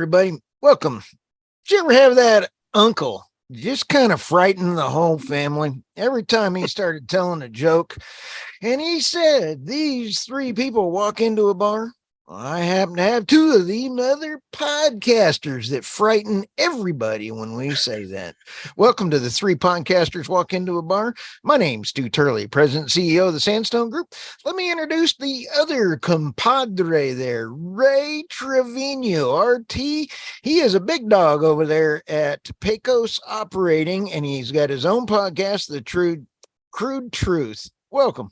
everybody. Welcome. Did you ever have that uncle just kind of frighten the whole family every time he started telling a joke? And he said, these three people walk into a bar. I happen to have two of them other podcasters that frighten everybody when we say that. Welcome to the Three Podcasters Walk Into a Bar. My name's Stu Turley, President and CEO of the Sandstone Group. Let me introduce the other compadre there, Ray Trevino, RT. He is a big dog over there at Pecos Operating, and he's got his own podcast, The Crude Truth. Welcome.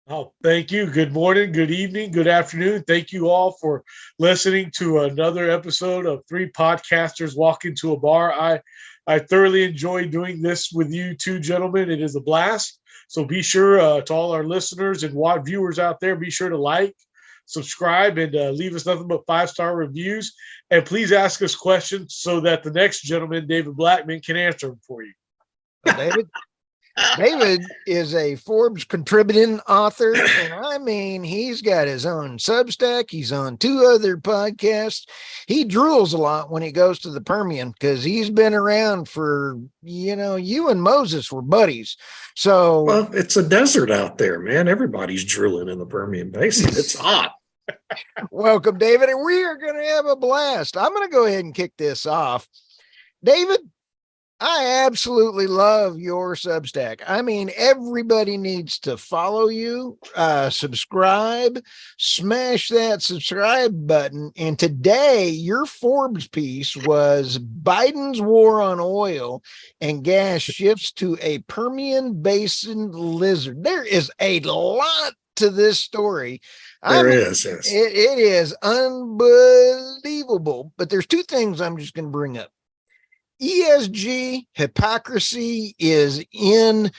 Oh, thank you. Good morning, good evening, good afternoon. Thank you all for listening to another episode of Three Podcasters Walk Into a Bar. I thoroughly enjoy doing this with you two gentlemen. It is a blast. So be sure to all our listeners and viewers out there, be sure to like, subscribe, and leave us nothing but 5-star reviews. And please ask us questions so that the next gentleman, David Blackmon, can answer them for you. David is a Forbes contributing author, and I mean, he's got his own Substack. He's on two other podcasts. He drools a lot when he goes to the Permian because he's been around for, you and Moses were buddies. So, well, it's a desert out there, man. Everybody's drooling in the Permian Basin. It's hot. Welcome, David, and we are going to have a blast. I'm going to go ahead and kick this off. David, I absolutely love your Substack. I mean, everybody needs to follow you, subscribe, smash that subscribe button. And today, your Forbes piece was Biden's war on oil and gas shifts to a Permian Basin lizard. There is a lot to this story. There is. Yes. It is unbelievable. But there's two things I'm just going to bring up. ESG hypocrisy is in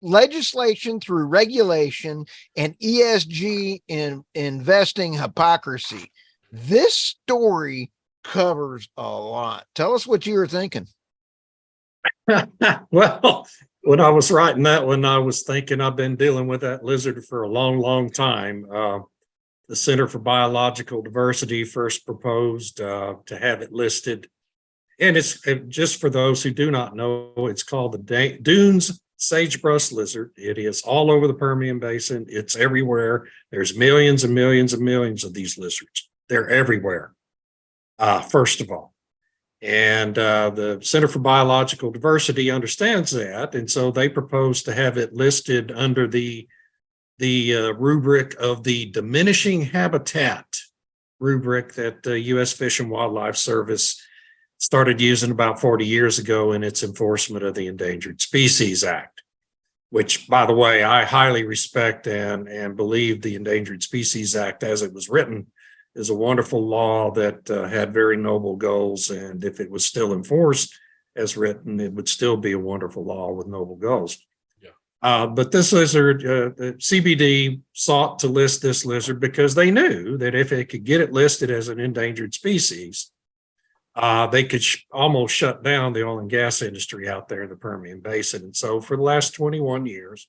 legislation through regulation, and ESG in investing hypocrisy. This story covers a lot. Tell us what you were thinking. Well, when I was writing that one, I was thinking I've been dealing with that lizard for a long, long time. The Center for Biological Diversity first proposed to have it listed. And it's just for those who do not know, it's called the Dunes Sagebrush Lizard. It is all over the Permian Basin. It's everywhere. There's millions and millions and millions of these lizards. They're everywhere, first of all. And the Center for Biological Diversity understands that. And so they proposed to have it listed under the rubric of the diminishing habitat rubric that the U.S. Fish and Wildlife Service started using about 40 years ago in its enforcement of the Endangered Species Act, which, by the way, I highly respect and believe the Endangered Species Act as it was written is a wonderful law that had very noble goals. And if it was still enforced as written, it would still be a wonderful law with noble goals. But this lizard, CBD sought to list this lizard because they knew that if they could get it listed as an endangered species, they could almost shut down the oil and gas industry out there in the Permian Basin. And so for the last 21 years,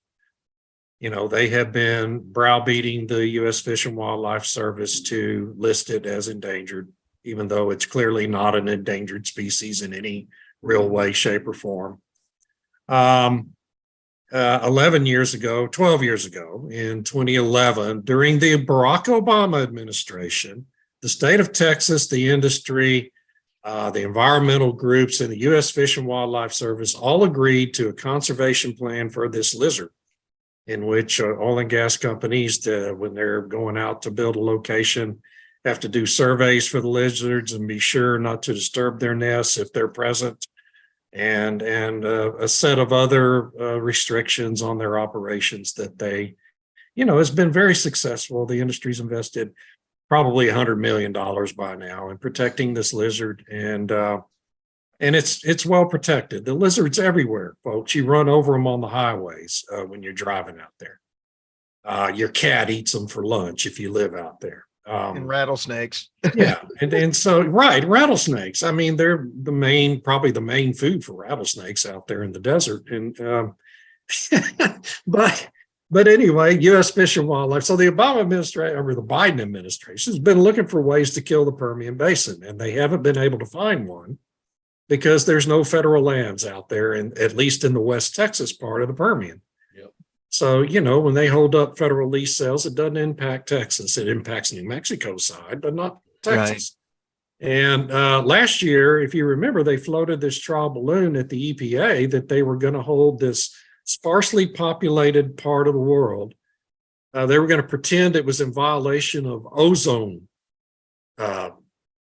they have been browbeating the U.S. Fish and Wildlife Service to list it as endangered, even though it's clearly not an endangered species in any real way, shape, or form. 12 years ago, in 2011, during the Barack Obama administration, the state of Texas, the industry, the environmental groups, and the U.S. Fish and Wildlife Service all agreed to a conservation plan for this lizard, in which oil and gas companies, when they're going out to build a location, have to do surveys for the lizards and be sure not to disturb their nests if they're present. And a set of other restrictions on their operations that they, has been very successful. The industry's invested probably $100 million by now in protecting this lizard, and it's well protected. The lizard's everywhere, folks. You run over them on the highways when you're driving out there. Your cat eats them for lunch if you live out there. And rattlesnakes. Yeah. And so, right. Rattlesnakes. I mean, they're probably the main food for rattlesnakes out there in the desert. And, but But anyway, U.S. Fish and Wildlife. So the Obama administration or the Biden administration has been looking for ways to kill the Permian Basin, and they haven't been able to find one because there's no federal lands out there, and at least in the West Texas part of the Permian. Yep. So, when they hold up federal lease sales, it doesn't impact Texas. It impacts New Mexico side, but not Texas. Right. And last year, if you remember, they floated this trial balloon at the EPA that they were going to hold this sparsely populated part of the world. They were going to pretend it was in violation of ozone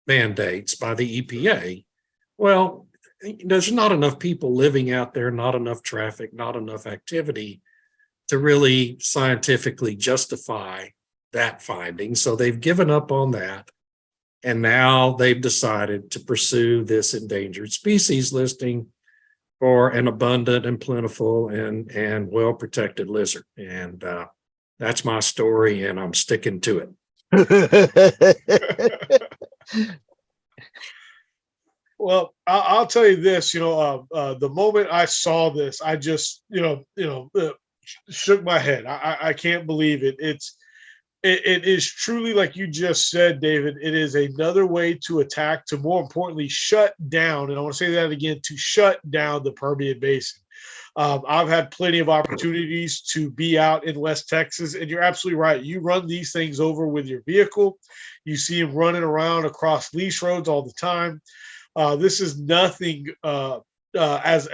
mandates by the EPA. Well, there's not enough people living out there, not enough traffic, not enough activity to really scientifically justify that finding. So they've given up on that. And now they've decided to pursue this endangered species listing for an abundant and plentiful and well-protected lizard. And that's my story, and I'm sticking to it. Well, I'll tell you this, the moment I saw this, I just, shook my head. I can't believe it. It is truly, like you just said, David, it is another way to attack, to more importantly, shut down. And I want to say that again, to shut down the Permian Basin. I've had plenty of opportunities to be out in West Texas, and you're absolutely right. You run these things over with your vehicle. You see them running around across lease roads all the time. This is nothing, as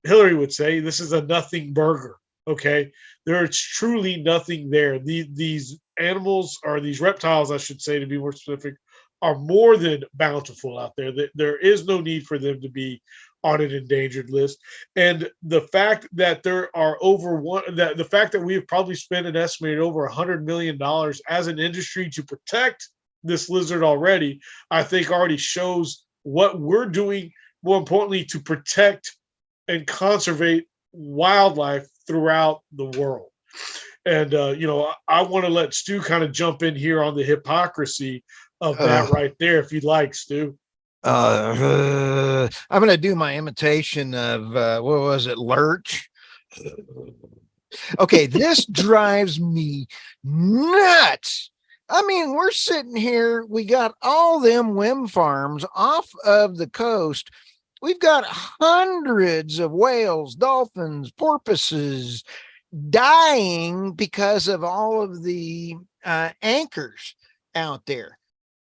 Hillary would say, this is a nothing burger. Okay, there's truly nothing there. These animals, or these reptiles, I should say, to be more specific, are more than bountiful out there. There is no need for them to be on an endangered list. And the fact that there are the fact that we have probably spent an estimated over $100 million as an industry to protect this lizard already, I think already shows what we're doing, more importantly, to protect and conserve wildlife throughout the world. And, I want to let Stu kind of jump in here on the hypocrisy of that right there, if you'd like, Stu. I'm going to do my imitation of, what was it, Lurch? Okay, this drives me nuts. I mean, we're sitting here, we got all them whim farms off of the coast. We've got hundreds of whales, dolphins, porpoises dying because of all of the anchors out there.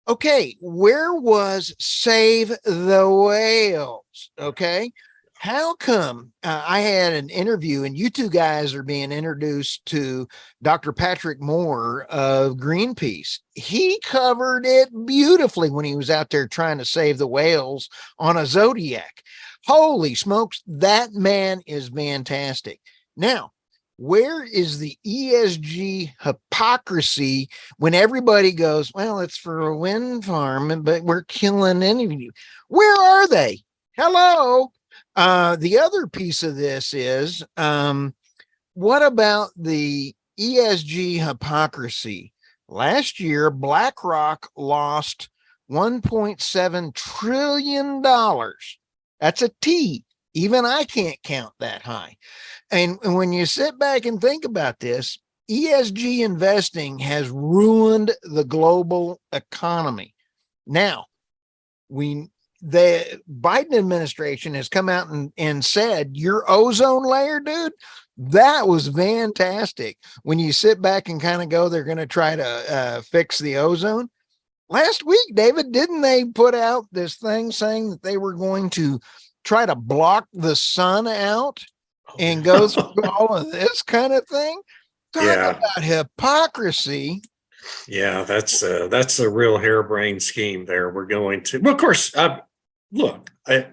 Okay, where was Save the Whales? Okay, how come I had an interview, and you two guys are being introduced to Dr. Patrick Moore of Greenpeace. He covered it beautifully when he was out there trying to save the whales on a Zodiac. Holy smokes, that man is fantastic. Now, where is the ESG hypocrisy when everybody goes, well, it's for a wind farm, but we're killing any of you? Where are they? Hello. The other piece of this is, what about the ESG hypocrisy? Last year, BlackRock lost $1.7 trillion. That's a T. Even I can't count that high. And when you sit back and think about this, ESG investing has ruined the global economy. Now, the Biden administration has come out and said, your ozone layer, dude, that was fantastic. When you sit back and kind of go, they're going to try to fix the ozone. Last week, David, didn't they put out this thing saying that they were going to try to block the sun out and go through all of this kind of thing? Talk about hypocrisy. Yeah, that's a real harebrained scheme there. We're going to, well, of course, look, I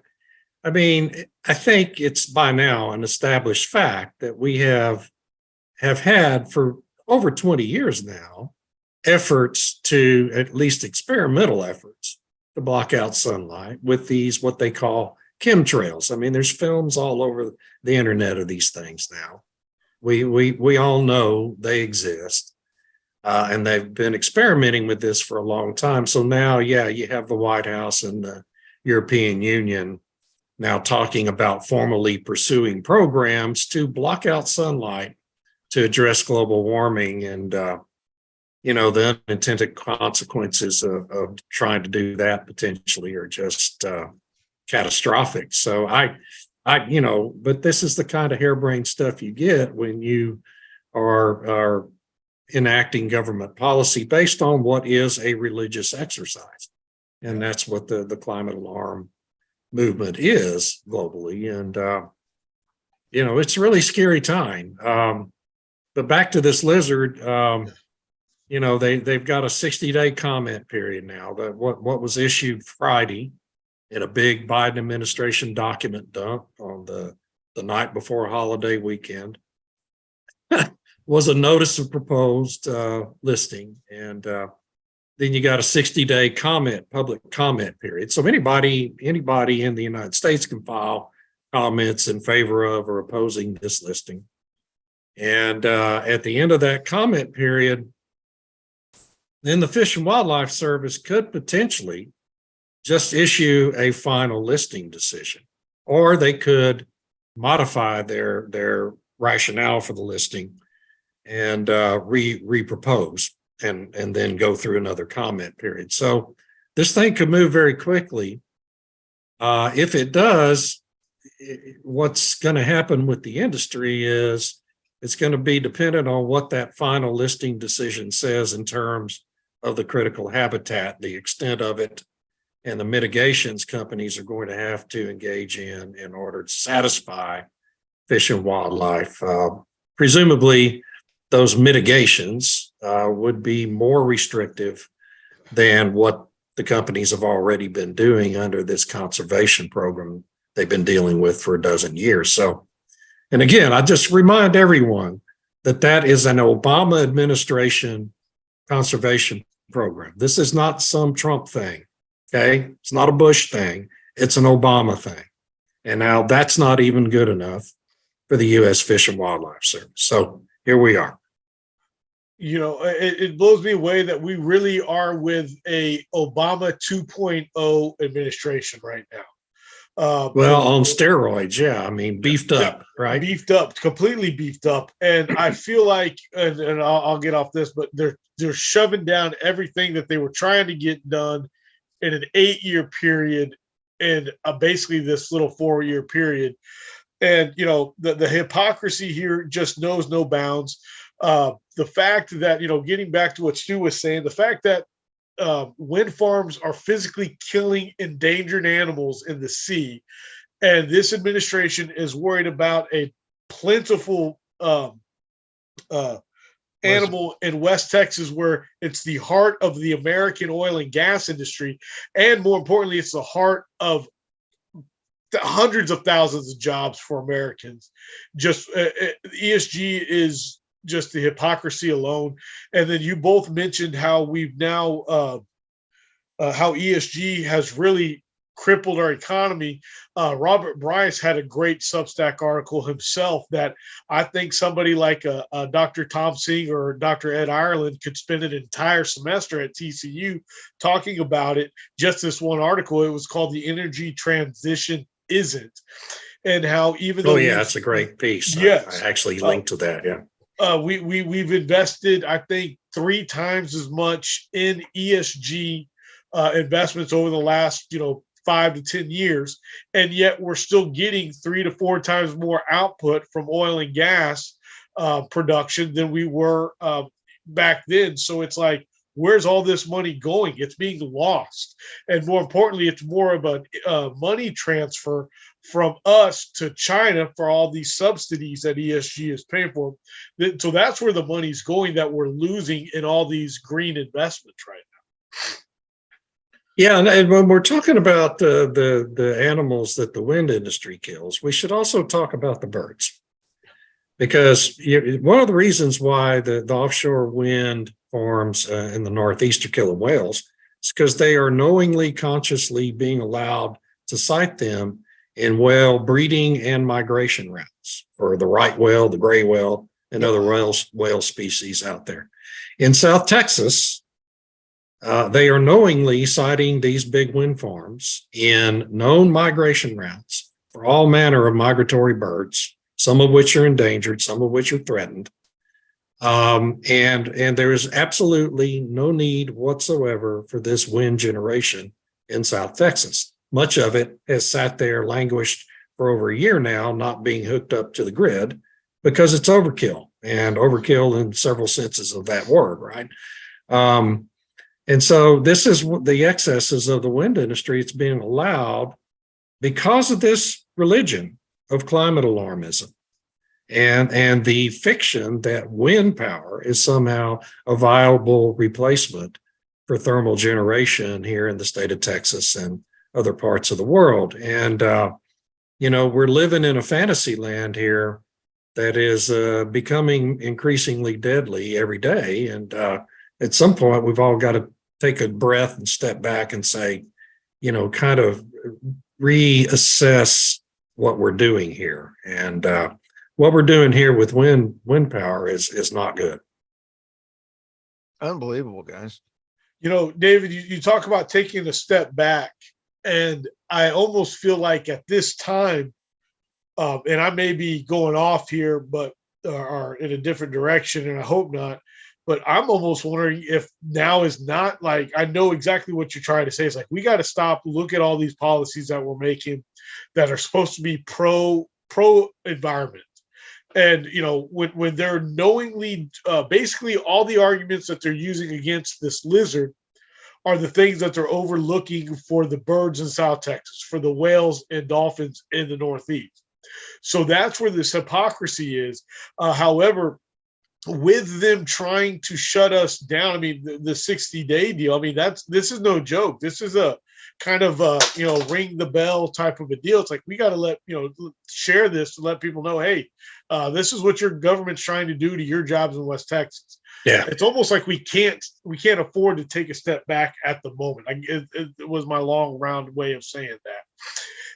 mean, I think it's by now an established fact that we have had for over 20 years now efforts to, at least experimental efforts, to block out sunlight with these, what they call chemtrails. I mean, there's films all over the internet of these things now. We all know they exist, and they've been experimenting with this for a long time. So now, you have the White House and the European Union now talking about formally pursuing programs to block out sunlight to address global warming and, the unintended consequences of trying to do that potentially are just catastrophic. So but this is the kind of harebrained stuff you get when you are enacting government policy based on what is a religious exercise. And that's what the climate alarm movement is globally. And, it's a really scary time. But back to this lizard, they've got a 60-day comment period now. That what was issued Friday in a big Biden administration document dump on the night before holiday weekend was a notice of proposed listing. And then you got a 60-day public comment period. So anybody in the United States can file comments in favor of or opposing this listing. And at the end of that comment period, then the Fish and Wildlife Service could potentially just issue a final listing decision, or they could modify their rationale for the listing and re-propose and then go through another comment period. So this thing could move very quickly. If it does, what's going to happen with the industry is it's going to be dependent on what that final listing decision says in terms of the critical habitat, the extent of it, and the mitigations companies are going to have to engage in order to satisfy Fish and Wildlife. Presumably, those mitigations would be more restrictive than what the companies have already been doing under this conservation program they've been dealing with for a dozen years. So, and again, I just remind everyone that is an Obama administration conservation program. This is not some Trump thing, okay? It's not a Bush thing. It's an Obama thing. And now that's not even good enough for the U.S. Fish and Wildlife Service. So here we are. It blows me away that we really are with a Obama 2.0 administration right now. On steroids, yeah. I mean, beefed up, right? Beefed up, completely beefed up. And I feel like, and I'll get off this, but they're shoving down everything that they were trying to get done in an 8-year period and basically this little 4-year period. And, the hypocrisy here just knows no bounds. The fact that, getting back to what Stu was saying, the fact that wind farms are physically killing endangered animals in the sea, and this administration is worried about a plentiful animal in West Texas, where it's the heart of the American oil and gas industry, and more importantly, it's the heart of hundreds of thousands of jobs for Americans. Just ESG is just the hypocrisy alone. And then you both mentioned how we've now how ESG has really crippled our economy. Robert Bryce had a great Substack article himself that I think somebody like a Dr. Tom Singh or Dr. Ed Ireland could spend an entire semester at TCU talking about it. Just this one article, it was called "The Energy Transition Isn't," and how even though it's a great piece. Yes, I actually linked to that. Yeah. We've invested, I think, 3 times as much in ESG investments over the last 5 to 10 years, and yet we're still getting 3 to 4 times more output from oil and gas production than we were back then. So it's like, where's all this money going? It's being lost, and more importantly, it's more of a money transfer from us to China for all these subsidies that ESG is paying for. So that's where the money's going that we're losing in all these green investments right now. Yeah, and when we're talking about the animals that the wind industry kills, we should also talk about the birds, because one of the reasons why the offshore wind farms in the Northeast are killing whales is because they are knowingly, consciously being allowed to site them in whale breeding and migration routes for the right whale, the gray whale, and other whale species out there. In South Texas, they are knowingly siting these big wind farms in known migration routes for all manner of migratory birds, some of which are endangered, some of which are threatened. And there is absolutely no need whatsoever for this wind generation in South Texas. Much of it has sat there languished for over a year now, not being hooked up to the grid because it's overkill, and overkill in several senses of that word, right? And so this is the excesses of the wind industry. It's being allowed because of this religion of climate alarmism and the fiction that wind power is somehow a viable replacement for thermal generation here in the state of Texas and other parts of the world. And, we're living in a fantasy land here that is becoming increasingly deadly every day. And at some point, we've all got to take a breath and step back and say, kind of reassess what we're doing here. And what we're doing here with wind power is not good. Unbelievable, guys. David, you talk about taking a step back, and I almost feel like at this time, and I may be going off here, but or in a different direction, and I hope not, but I'm almost wondering if now is not like, I know exactly what you're trying to say. It's like, we got to stop, look at all these policies that we're making that are supposed to be pro environment. And, when they're knowingly, basically all the arguments that they're using against this lizard are the things that they're overlooking for the birds in South Texas, for the whales and dolphins in the Northeast. So that's where this hypocrisy is. However, with them trying to shut us down, I mean, the 60-day deal, I mean, this is no joke. This is a kind of ring the bell type of a deal. It's like, we got to share this to let people know, hey, this is what your government's trying to do to your jobs in West Texas. Yeah, it's almost like we can't afford to take a step back at the moment. It was my long round way of saying that.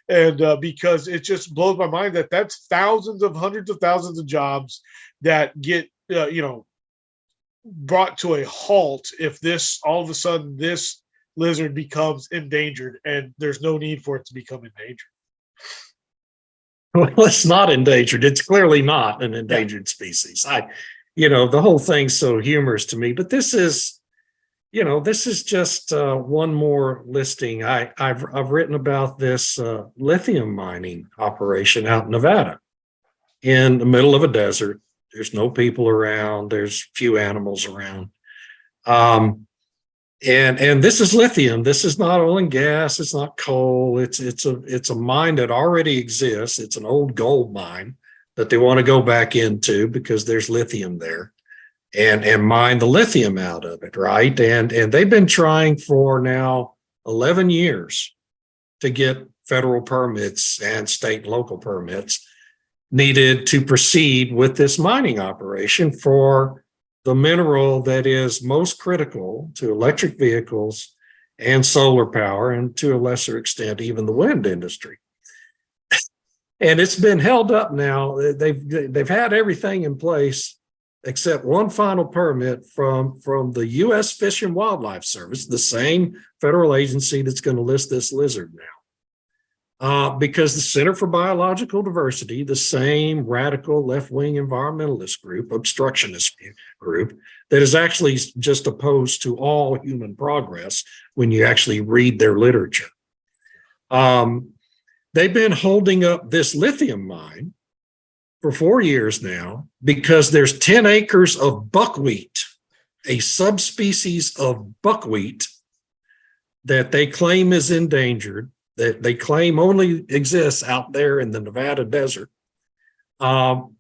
And because it just blows my mind that that's hundreds of thousands of jobs that get brought to a halt if this all of a sudden this lizard becomes endangered, and there's no need for it to become endangered. Well, it's not endangered. It's clearly not an endangered species. The whole thing's so humorous to me, but this is just one more listing. I've written about this lithium mining operation out in Nevada in the middle of a desert. There's no people around. There's few animals around. And this is lithium. This is not oil and gas. It's not coal. It's a mine that already exists. It's an old gold mine that they want to go back into because there's lithium there, and mine the lithium out of it, right? And they've been trying for now 11 years to get federal permits and state and local permits needed to proceed with this mining operation for the mineral that is most critical to electric vehicles and solar power, and to a lesser extent, even the wind industry. And it's been held up now. They've had everything in place except one final permit from the U.S. Fish and Wildlife Service, the same federal agency that's going to list this lizard now. Because the Center for Biological Diversity, the same radical left-wing environmentalist group, obstructionist group, that is actually just opposed to all human progress when you actually read their literature. They've been holding up this lithium mine for 4 years now because there's 10 acres of buckwheat, a subspecies of buckwheat that they claim is endangered, that they claim only exists out there in the Nevada desert. And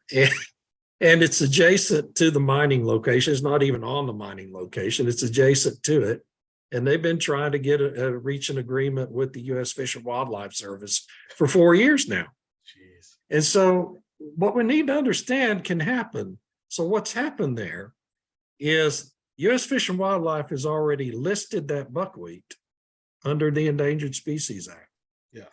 it's adjacent to the mining location. It's not even on the mining location. It's adjacent to it. And they've been trying to reach an agreement with the U.S. Fish and Wildlife Service for 4 years now. Jeez. And so what we need to understand can happen. So what's happened there is U.S. Fish and Wildlife has already listed that buckwheat under the Endangered Species Act. Yeah.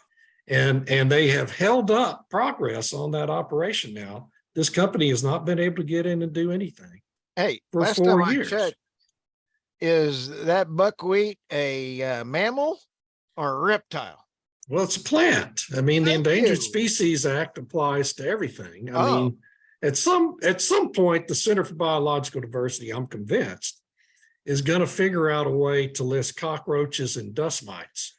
And they have held up progress on that operation now. This company has not been able to get in and do anything. Hey, for last 4 time years. I checked, is that buckwheat a mammal or a reptile? Well, it's a plant. I mean, the Thank Endangered you. Species Act applies to everything. I Oh. mean, at some point, the Center for Biological Diversity, I'm convinced, is going to figure out a way to list cockroaches and dust mites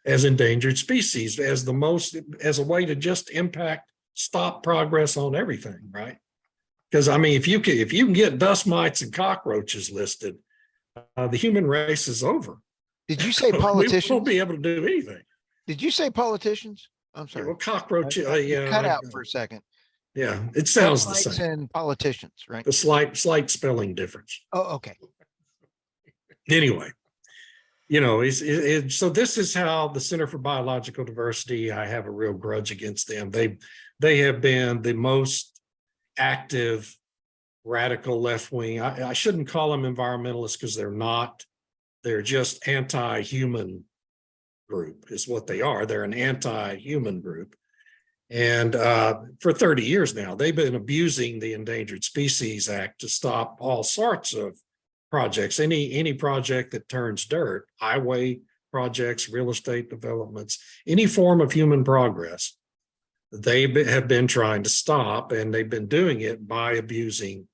as endangered species as a way to just stop progress on everything, right? Because I mean, if you can get dust mites and cockroaches listed, the human race is over. Did you say We politicians? won't be able to do anything. Did you say politicians? I'm sorry. Well, cockroach. You cut out for a second. Yeah, it sounds the Termites same. and politicians, right? The slight spelling difference. Oh, okay. Anyway, so this is how the Center for Biological Diversity, I have a real grudge against them. They have been the most active radical left wing. I shouldn't call them environmentalists because they're not. They're just anti-human group is what they are. They're an anti-human group. And for 30 years now, they've been abusing the Endangered Species Act to stop all sorts of projects, any project that turns dirt, highway projects, real estate developments, any form of human progress, they have been trying to stop, and they've been doing it by abusing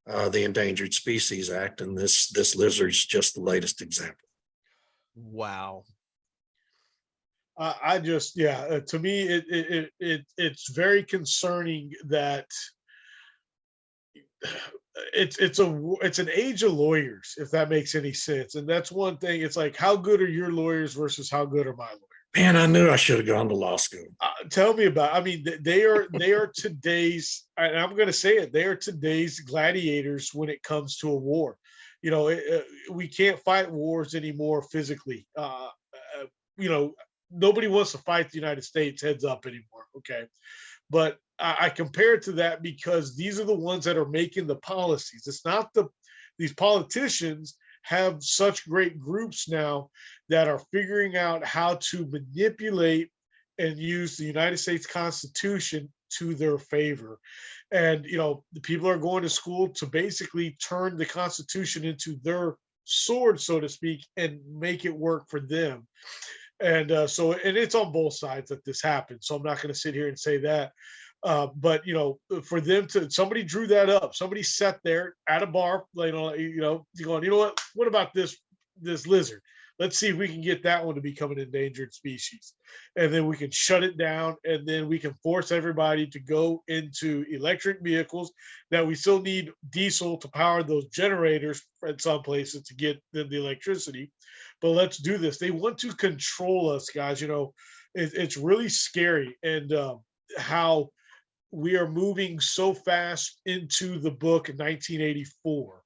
the Endangered Species Act. And this lizard's just the latest example. Wow. To me, it's very concerning that it's an age of lawyers, if that makes any sense. And that's one thing. It's like, how good are your lawyers versus how good are my lawyers? Man, I knew I should have gone to law school. Tell me about. I mean, they are today's. And I'm going to say it. They are today's gladiators when it comes to a war. We can't fight wars anymore physically. Nobody wants to fight the United States heads up anymore. Okay. But I compare it to that because these are the ones that are making the policies. It's not these politicians have such great groups now that are figuring out how to manipulate and use the United States Constitution to their favor. And, the people are going to school to basically turn the Constitution into their sword, so to speak, and make it work for them. And and it's on both sides that this happens. So I'm not going to sit here and say that. But for them somebody drew that up. Somebody sat there at a bar, going, what about this lizard? Let's see if we can get that one to become an endangered species. And then we can shut it down, and then we can force everybody to go into electric vehicles. Now we still need diesel to power those generators at some places to get them the electricity. But let's do this. They want to control us, guys. It's really scary. And how we are moving so fast into the book 1984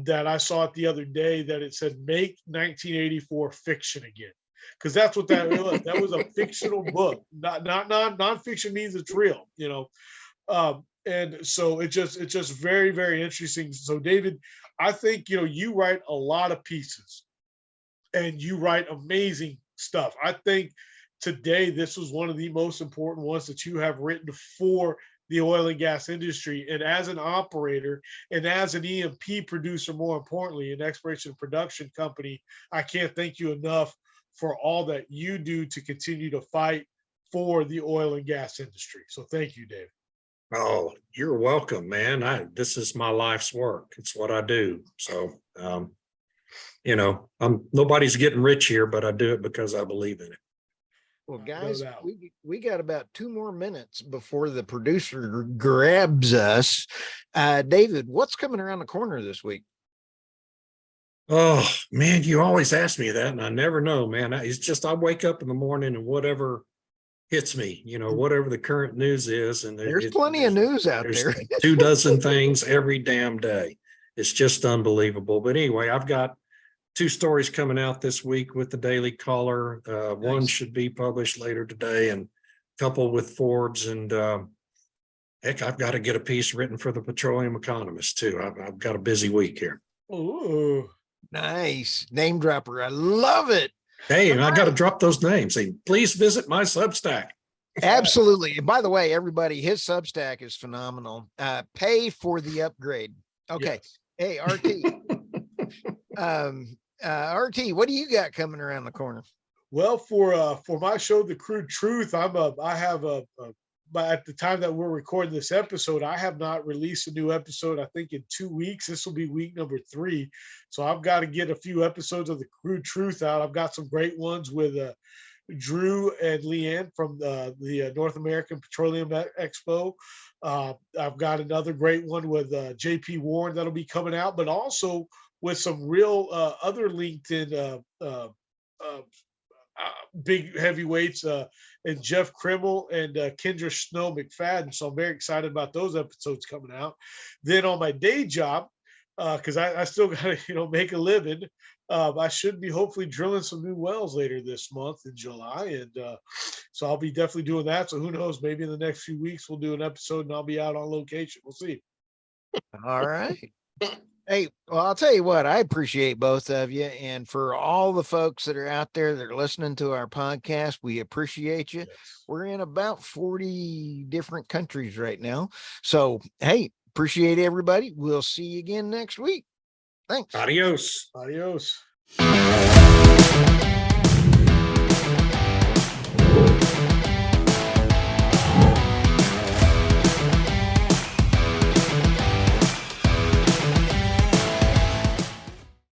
that I saw it the other day, that it said, make 1984 fiction again. Because that's what that was. That was a fictional book. Not nonfiction means it's real, and so it's just very, very interesting. So David, I think, you write a lot of pieces and you write amazing stuff. I think today this was one of the most important ones that you have written for the oil and gas industry. And as an operator and as an E&P producer, more importantly, an exploration and production company, I can't thank you enough for all that you do to continue to fight for the oil and gas industry. So thank you, David. Oh, you're welcome, man. This is my life's work. It's what I do. So, nobody's getting rich here, but I do it because I believe in it. Well, guys, we got about 2 more minutes before the producer grabs us. David, what's coming around the corner this week? Oh, man, you always ask me that, and I never know, man. It's just I wake up in the morning and whatever hits me, whatever the current news is. And there's plenty of news out there. 24 things every damn day. It's just unbelievable. But anyway, I've got 2 stories coming out this week with the Daily Caller. One should be published later today, and a couple with Forbes. And heck, I've got to get a piece written for the Petroleum Economist too. I've got a busy week here. Ooh, nice name dropper. I love it. Hey, and I got to drop those names. Hey, please visit my Substack. Absolutely. And by the way, everybody, his Substack is phenomenal. Pay for the upgrade. Okay. Yes. Hey, RT. RT, what do you got coming around the corner? Well, for my show, The Crude Truth, I have a but at the time that we're recording this episode, I have not released a new episode. I think in 2 weeks. This will be week number 3. So I've got to get a few episodes of the Crude Truth out. I've got some great ones with Drew and Leanne from the North American Petroleum Expo. I've got another great one with JP Warren that'll be coming out, but also with some real other LinkedIn big heavyweights and Jeff Krimmel and Kendra Snow McFadden. So I'm very excited about those episodes coming out. Then on my day job, because I still got to make a living, I should be hopefully drilling some new wells later this month in July, and so I'll be definitely doing that. So who knows? Maybe in the next few weeks we'll do an episode and I'll be out on location. We'll see. All right. Hey, well, I'll tell you what, I appreciate both of you. And for all the folks that are out there that are listening to our podcast, we appreciate you. Yes. We're in about 40 different countries right now. So, hey, appreciate everybody. We'll see you again next week. Thanks. Adios. Adios.